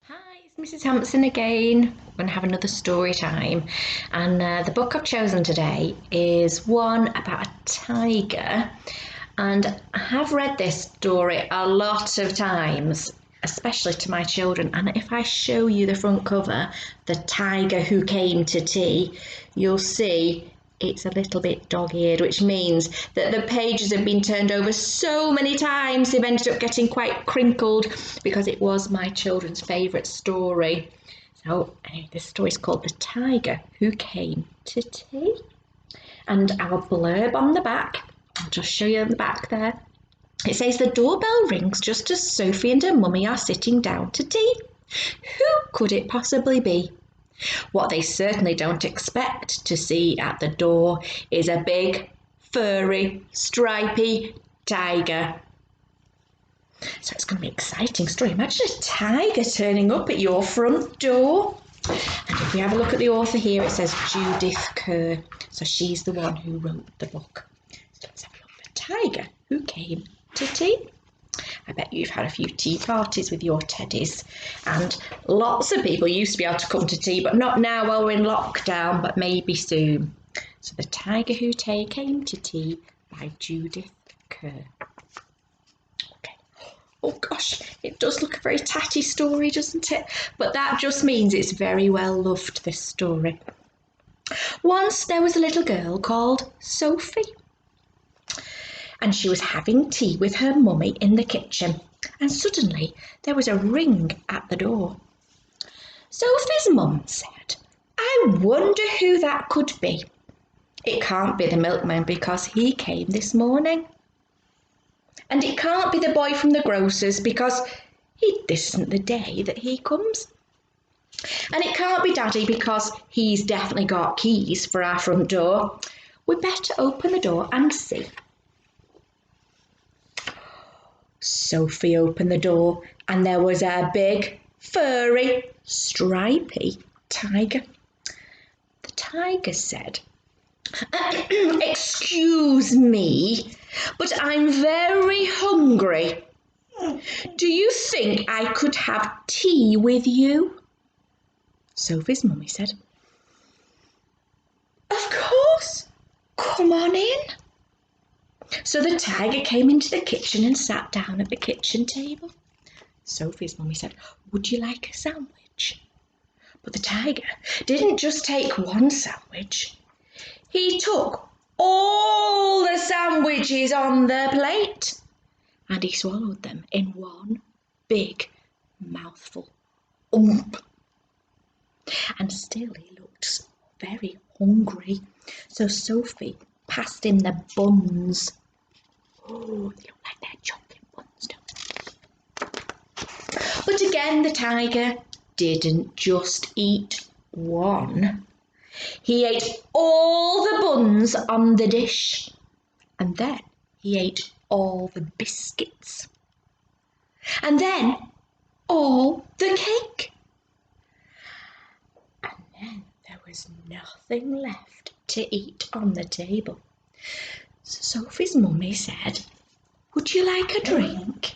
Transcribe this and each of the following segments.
Hi, it's Mrs. Hampson again. We're going to have another story time. And the book I've chosen today is one about a tiger. And I have read this story a lot of times, especially to my children. And if I show you the front cover, The Tiger Who Came to Tea, you'll see it's a little bit dog-eared, which means that the pages have been turned over so many times they've ended up getting quite crinkled because it was my children's favourite story. So anyway, this story is called The Tiger Who Came to Tea. And our blurb on the back, I'll just show you on the back there. It says the doorbell rings just as Sophie and her mummy are sitting down to tea. Who could it possibly be? What they certainly don't expect to see at the door is a big, furry, stripy tiger. So it's going to be an exciting story. Imagine a tiger turning up at your front door. And if we have a look at the author here, it says Judith Kerr. So she's the one who wrote the book. So let's have a look. The Tiger Who Came to Tea. I bet you've had a few tea parties with your teddies, and lots of people used to be able to come to tea, but not now while we're in lockdown, but maybe soon. So The Tiger Who Came to Tea by Judith Kerr. Okay. Oh gosh, it does look a very tatty story, doesn't it? But that just means it's very well loved, this story. Once there was a little girl called Sophie. And she was having tea with her mummy in the kitchen, and suddenly there was a ring at the door. Sophie's mum said, "I wonder who that could be. It can't be the milkman because he came this morning. And it can't be the boy from the grocer's because this isn't the day that he comes. And it can't be Daddy because he's definitely got keys for our front door. We'd better open the door and see." Sophie opened the door and there was a big, furry, stripy tiger. The tiger said, "Excuse me, but I'm very hungry. Do you think I could have tea with you?" Sophie's mummy said, "Of course, come on in." So the tiger came into the kitchen and sat down at the kitchen table. Sophie's mummy said, "Would you like a sandwich?" But the tiger didn't just take one sandwich. He took all the sandwiches on the plate and he swallowed them in one big mouthful. And still he looked very hungry. So Sophie passed him the buns. Oh, they look like they're chocolate buns, don't they? But again, the tiger didn't just eat one. He ate all the buns on the dish, and then he ate all the biscuits, and then all the cake. And then there was nothing left to eat on the table. So Sophie's mummy said, "Would you like a drink?"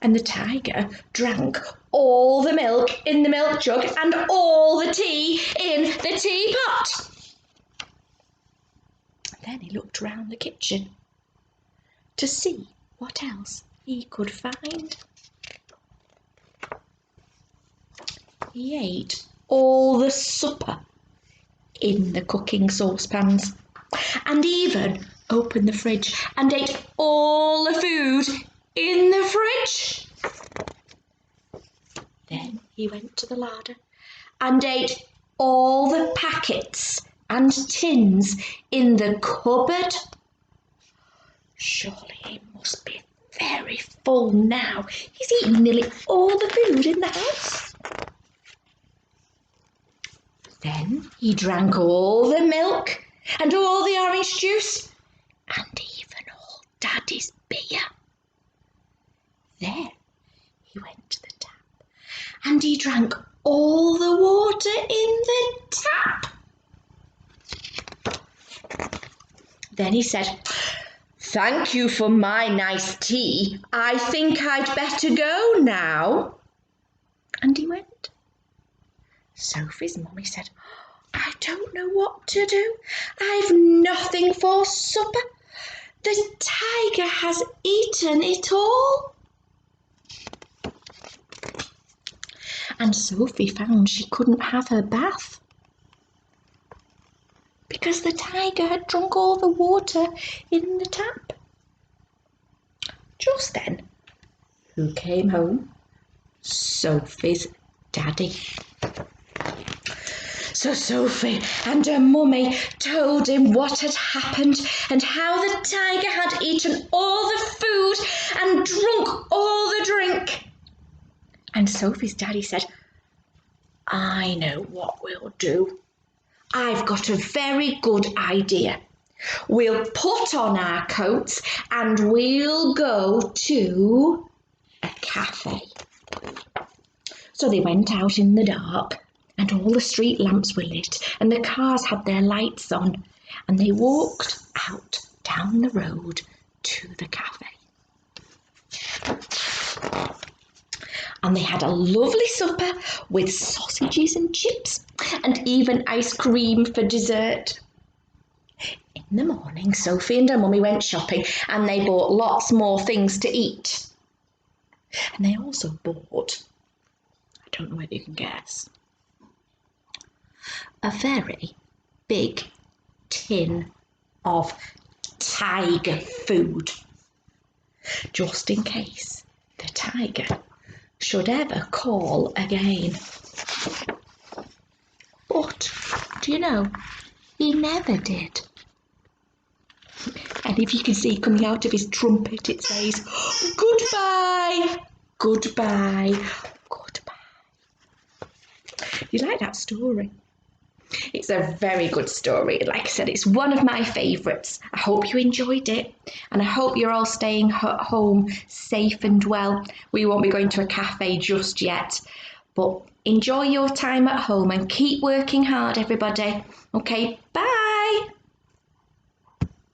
And the tiger drank all the milk in the milk jug and all the tea in the teapot. Then he looked round the kitchen to see what else he could find. He ate all the supper in the cooking saucepans, and even opened the fridge and ate all the food in the fridge. Then he went to the larder and ate all the packets and tins in the cupboard. Surely he must be very full now. He's eaten nearly all the food in the house. Then he drank all the milk and all the orange juice and even all Daddy's beer. Then he went to the tap and he drank all the water in the tap. Then he said, "Thank you for my nice tea. I think I'd better go now." And he went. Sophie's mummy said, I don't know what to do. I've nothing for supper. The tiger has eaten it all. And Sophie found she couldn't have her bath because the tiger had drunk all the water in the tap. Just then, who came home? Sophie's daddy. So Sophie and her mummy told him what had happened and how the tiger had eaten all the food and drunk all the drink. And Sophie's daddy said, I know what we'll do. I've got a very good idea. We'll put on our coats and we'll go to a cafe. So they went out in the dark and all the street lamps were lit and the cars had their lights on and they walked out down the road to the cafe. And they had a lovely supper with sausages and chips and even ice cream for dessert. In the morning, Sophie and her mummy went shopping and they bought lots more things to eat. And they also bought, I don't know whether you can guess, a very big tin of tiger food, just in case the tiger should ever call again. But, do you know, he never did. And if you can see coming out of his trumpet, it says, goodbye, goodbye, goodbye. You like that story? It's a very good story. Like I said, it's one of my favourites. I hope you enjoyed it and I hope you're all staying at home safe and well. We won't be going to a cafe just yet, but enjoy your time at home and keep working hard, everybody. Okay, bye.